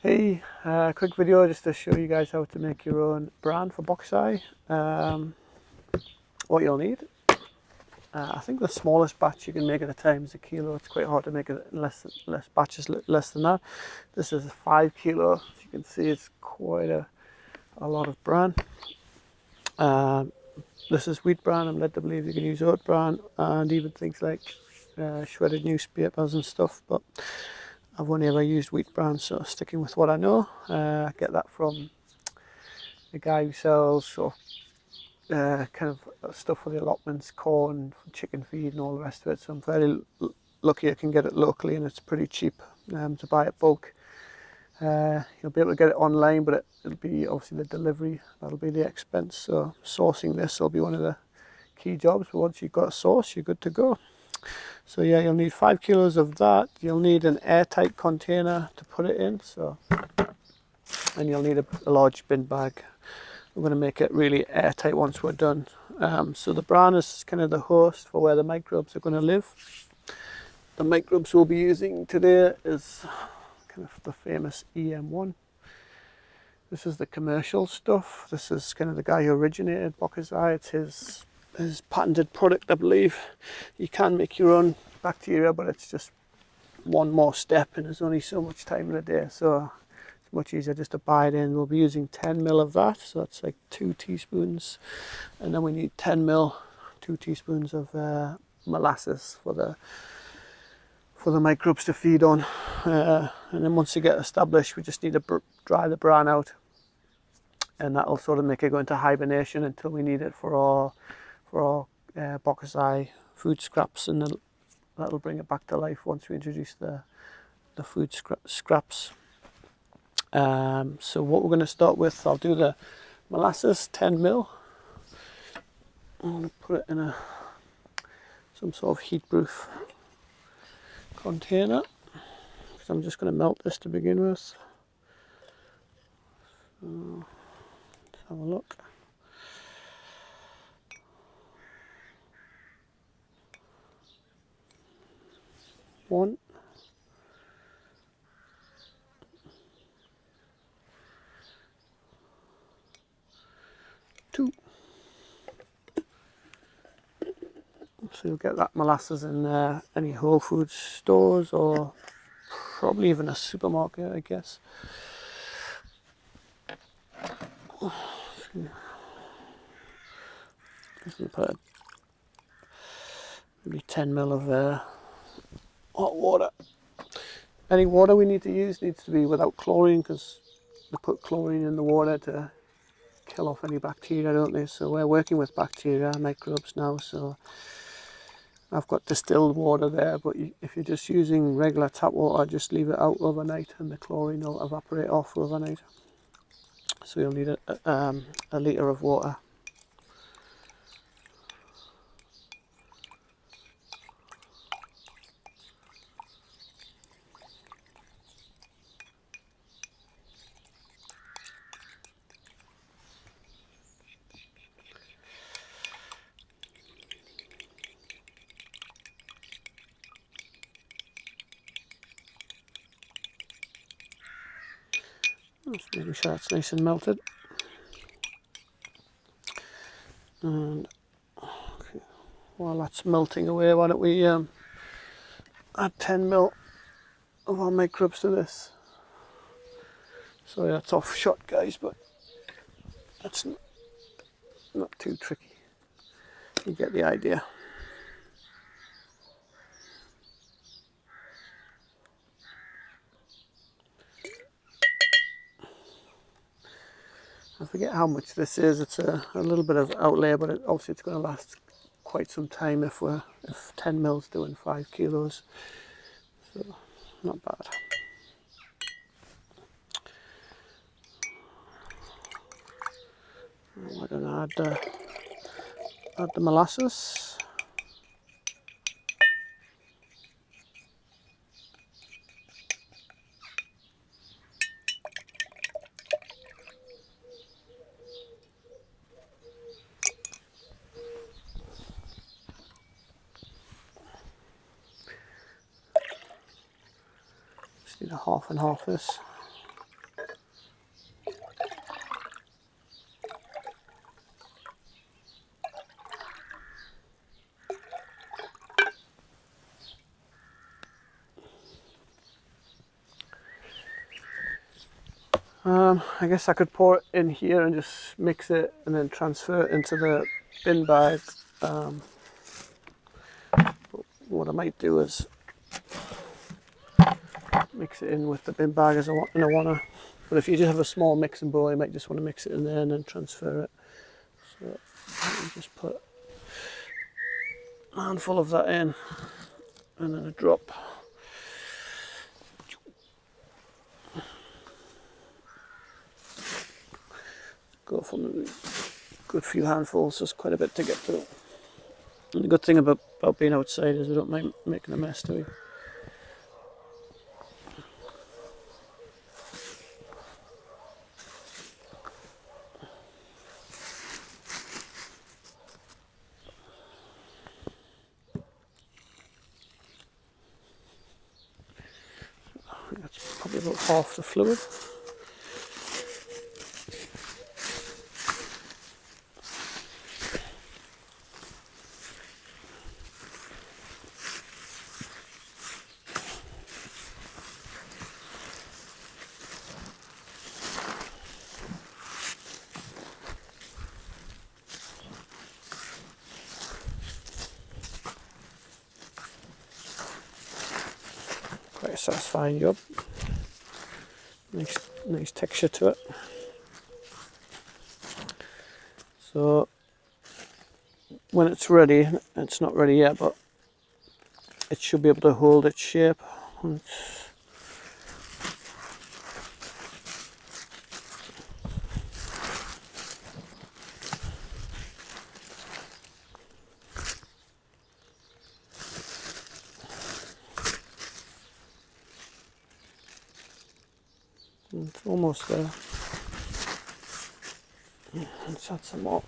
Hey, quick video just to show you guys how to make your own bran for Bokashi. What you'll need, I think the smallest batch you can make at a time is a kilo. It's quite hard to make it in less batches less than that. This is 5 kilo. As you can see, it's quite a lot of bran. This is wheat bran. I'm led to believe you can use oat bran and even things like shredded newspapers and stuff, but I've only ever used wheat bran, so sticking with what I know. I get that from the guy who sells kind of stuff for the allotments, corn, chicken feed and all the rest of it. So I'm fairly lucky I can get it locally, and it's pretty cheap to buy at bulk. You'll be able to get it online, but it'll be obviously the delivery, that'll be the expense. So sourcing this will be one of the key jobs, but once you've got a source, you're good to go. So yeah, you'll need 5 kilos of that. You'll need an airtight container to put it in, and you'll need a large bin bag. We're going to make it really airtight once we're done. So the bran is kind of the host for where the microbes are going to live. The microbes we'll be using today is kind of the famous EM1. This is the commercial stuff. This is kind of the guy who originated Bokashi. It's his patented product, I believe. You can make your own bacteria, but it's just one more step, and there's only so much time in a day, so it's much easier just to buy it in. We'll be using 10 ml of that, so that's like 2 teaspoons, and then we need 10 ml, 2 teaspoons of molasses for the microbes to feed on. And then once you get established, we just need to dry the bran out, and that'll sort of make it go into hibernation until we need it for our Bokashi food scraps, and then that'll bring it back to life once we introduce the food scraps. So what we're going to start with, I'll do the molasses, 10 ml. I'm going to put it in some sort of heat-proof container, because I'm just going to melt this to begin with. So let's have a look. One, two. So you'll get that molasses in any Whole Foods stores, or probably even a supermarket, I guess. Just going to put maybe 10 ml of hot water. Any water we need to use needs to be without chlorine, because they put chlorine in the water to kill off any bacteria, don't they? So we're working with bacteria, microbes now, so I've got distilled water there, but if you're just using regular tap water, just leave it out overnight and the chlorine will evaporate off overnight. So you'll need a litre of water. Just making sure it's nice and melted. And okay, while that's melting away, why don't we add 10 ml of our microbes to this. Sorry, that's off shot, guys, but that's not too tricky. You get the idea. I forget how much this is. It's a little bit of outlay, but obviously it's going to last quite some time if 10 ml's doing 5 kilos. So not bad. We're going to add the molasses. Just need a half and half this. I guess I could pour it in here and just mix it and then transfer it into the bin bag. But what I might do is mix it in with the bin bag as I want to. But if you just have a small mixing bowl, you might just want to mix it in there and then transfer it. So let me just put a handful of that in and then a drop. Go from a good few handfuls, there's quite a bit to get through. And the good thing about being outside is we don't mind making a mess, do we? That's probably about half the fluid. Quite a satisfying job. Nice texture to it. So when it's ready, it's not ready yet, but it should be able to hold its shape. It's almost there. Let's add some more.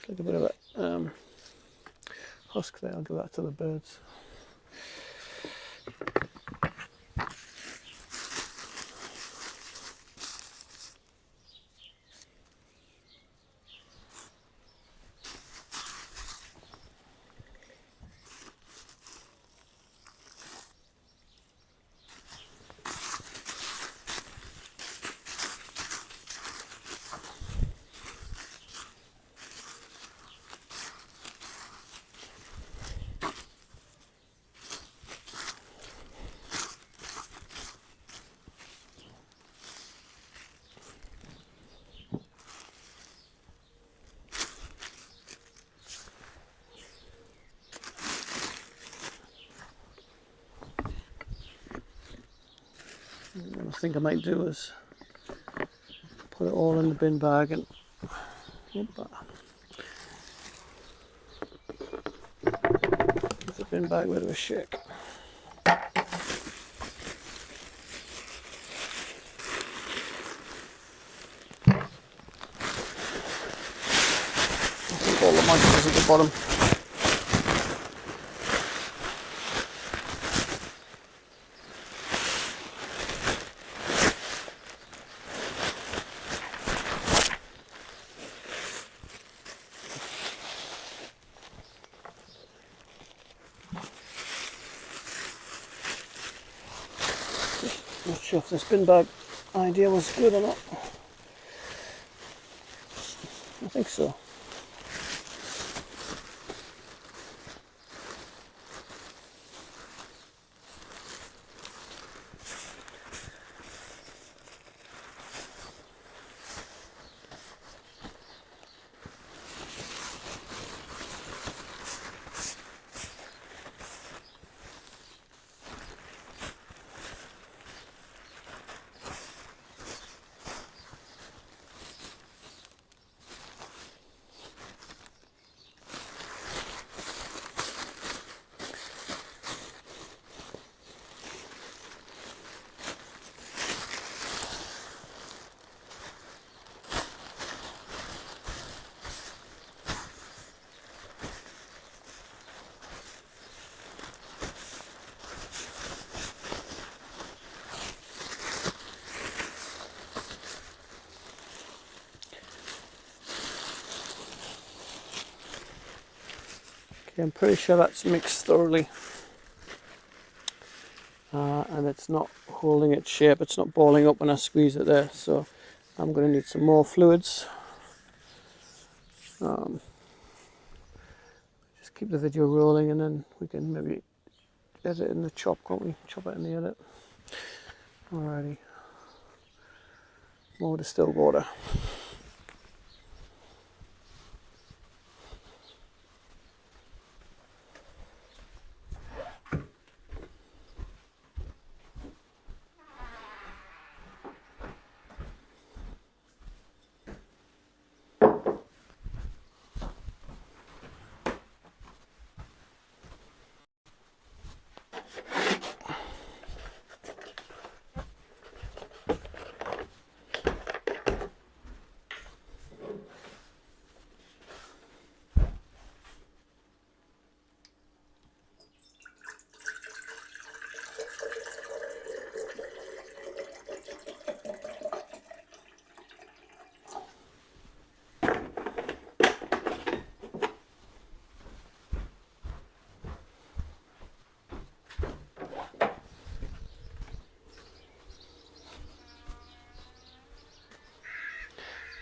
Like a bit of a husk there, I'll give that to the birds. What I think I might do is put it all in the bin bag and give the bin bag a bit of a shake. I think all the moisture is at the bottom. Not sure if this bin bag idea was good or not. I think so. Okay, I'm pretty sure that's mixed thoroughly. And it's not holding its shape, it's not balling up when I squeeze it there, so I'm going to need some more fluids. Just keep the video rolling and then we can maybe edit in the chop, can't we? Chop it in the edit. Alrighty. More distilled water.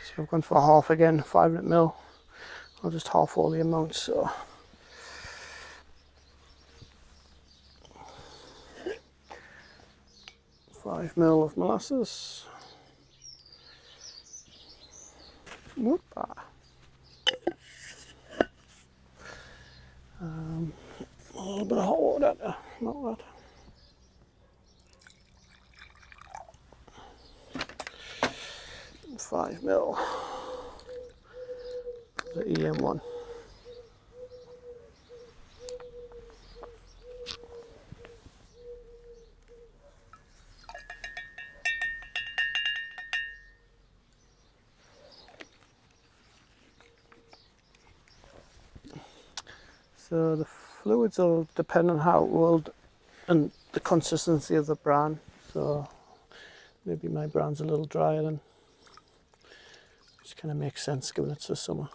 So I've gone for half again, 500ml. I'll just half all the amount, so 5ml of molasses. Whoop-ah. A little bit of hot water to melt that. 5ml. The EM1. So the fluids will depend on how old and the consistency of the bran. So maybe my bran's a little drier than, which kind of makes sense given it's the summer.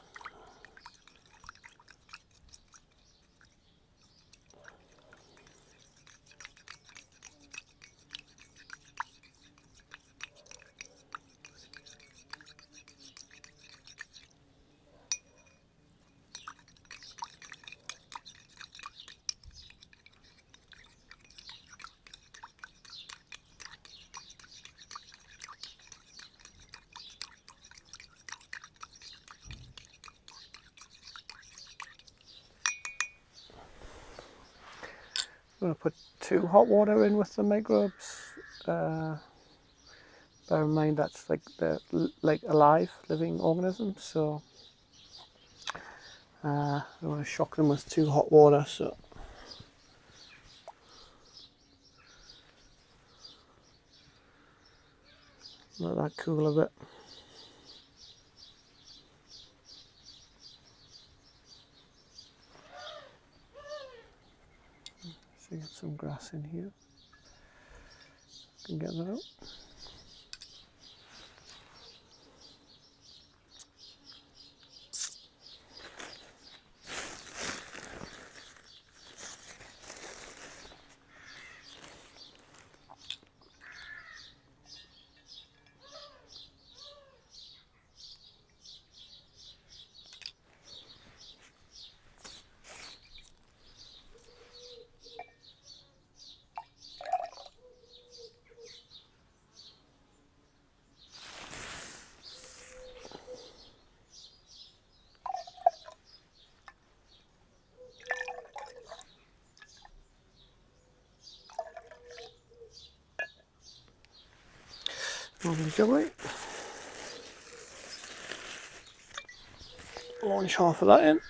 I'm going to put 2 hot water in with the microbes. Bear in mind that's like they're like alive, living organisms, so I don't want to shock them with 2 hot water. So let that cool a bit. So get some grass in here. Can get that out. Lovely. Launch half of that in.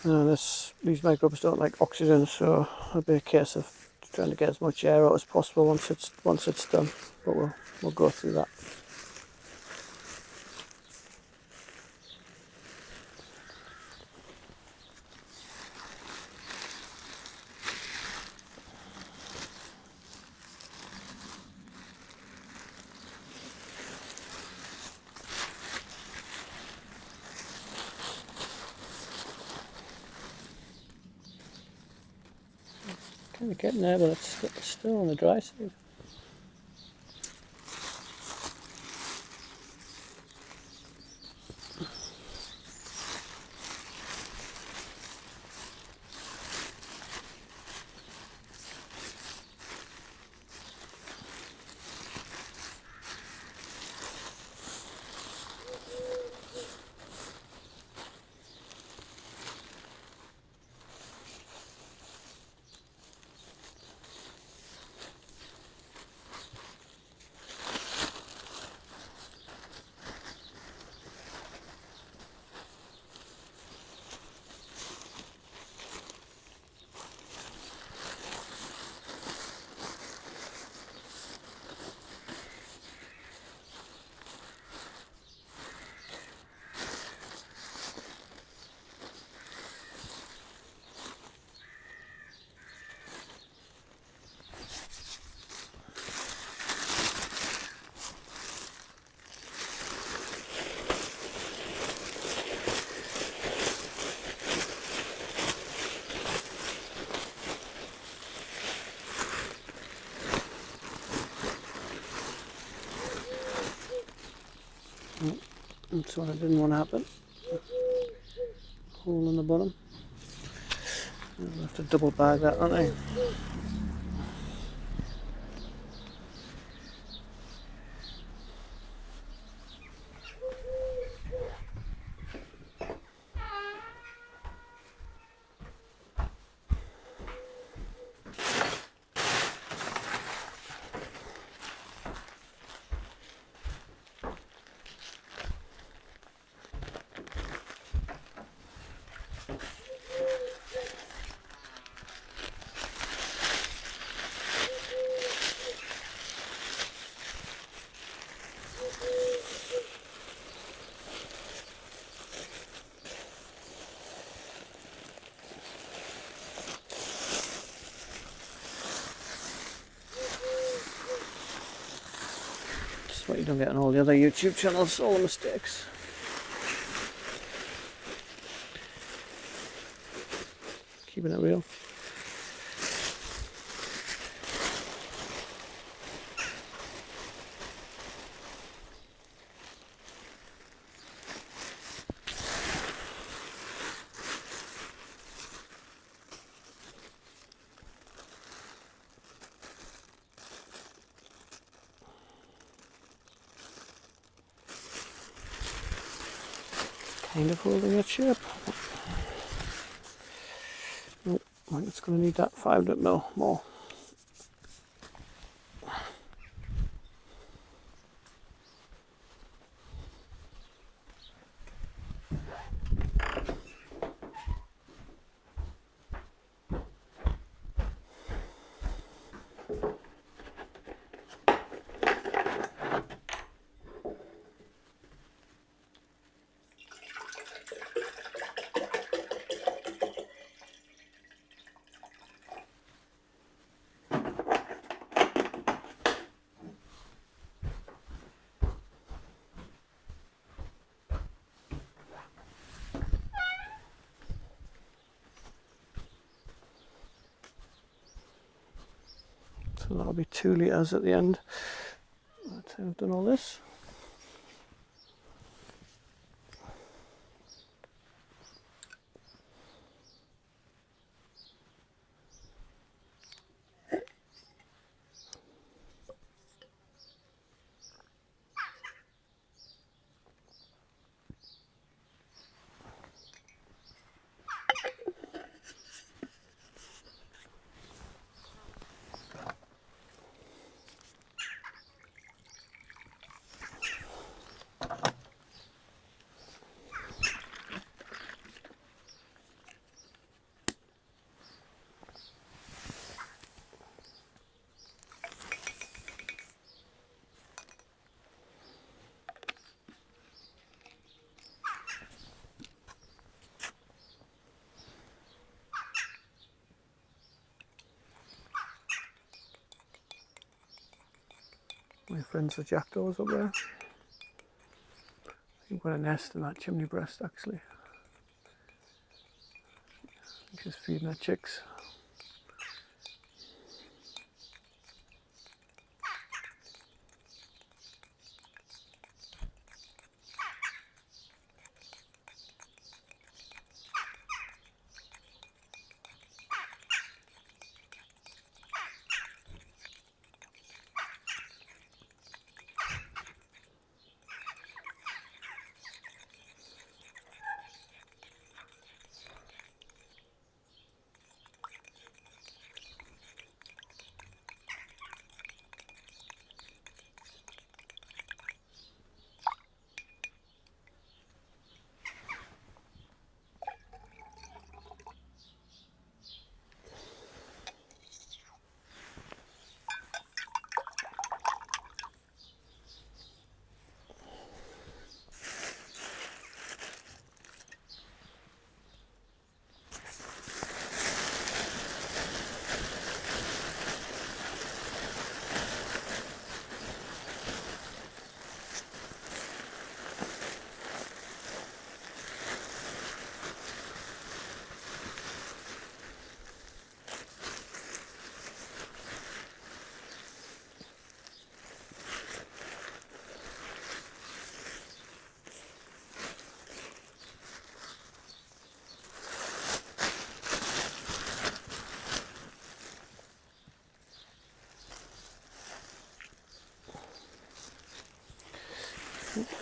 These microbes don't like oxygen, so it'll be a case of trying to get as much air out as possible once it's done. But we'll go through that. Kind of getting there, but it's still on the dry side. That's what I didn't want to happen. Hole in the bottom. I'll have to double bag that, aren't I? That's what you don't get on all the other YouTube channels, all the mistakes. Keeping it real. Kind of holding its shape. Oh, I think it's going to need that 500 ml more. So that'll be 2 litres at the end. That's how I've done all this. My friends the jackdaws up there. You've got a nest in that chimney breast actually. Just feeding her chicks.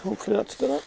Hopefully that's done it.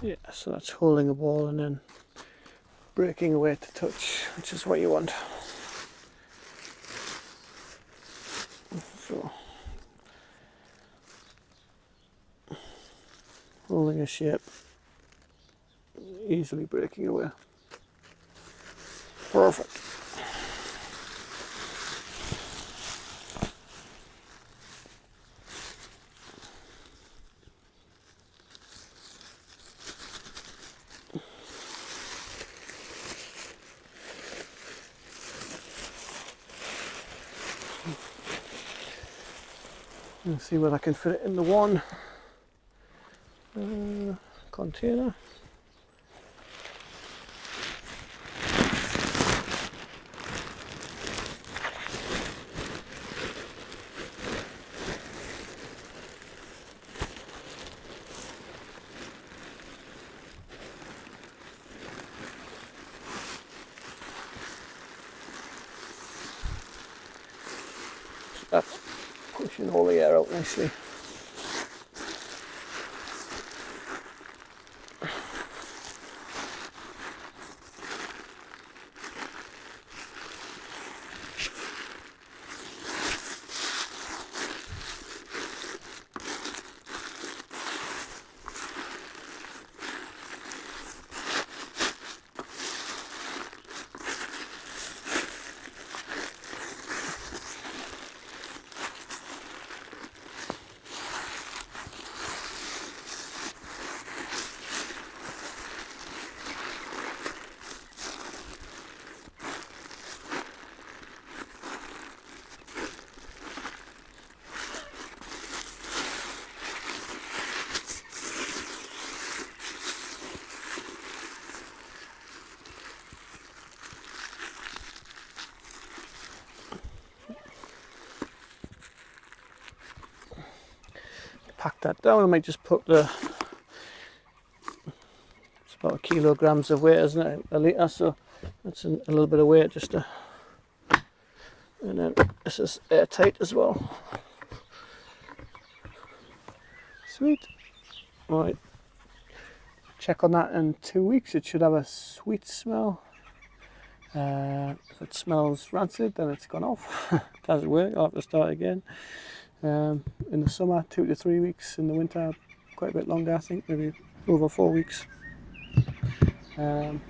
Yeah, so that's holding a ball and then breaking away to touch, which is what you want. So, holding a shape, easily breaking away. Perfect. Let's see whether I can fit it in the one container. that's pushing all the air out nicely. Pack that down. I might just put the, it's about kilograms of weight, isn't it, a litre, so that's a little bit of weight just to, and then this is airtight as well. Sweet. Right, check on that in 2 weeks. It should have a sweet smell. If it smells rancid, then it's gone off. Doesn't work, I'll have to start again. In the summer, 2 to 3 weeks. In the winter, quite a bit longer, I think, maybe over 4 weeks. So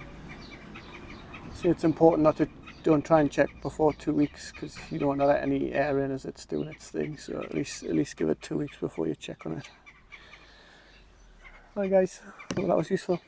it's important not to don't try and check before 2 weeks, because you don't want to let any air in as it's doing its thing. So at least give it 2 weeks before you check on it. Right guys, hope that was useful.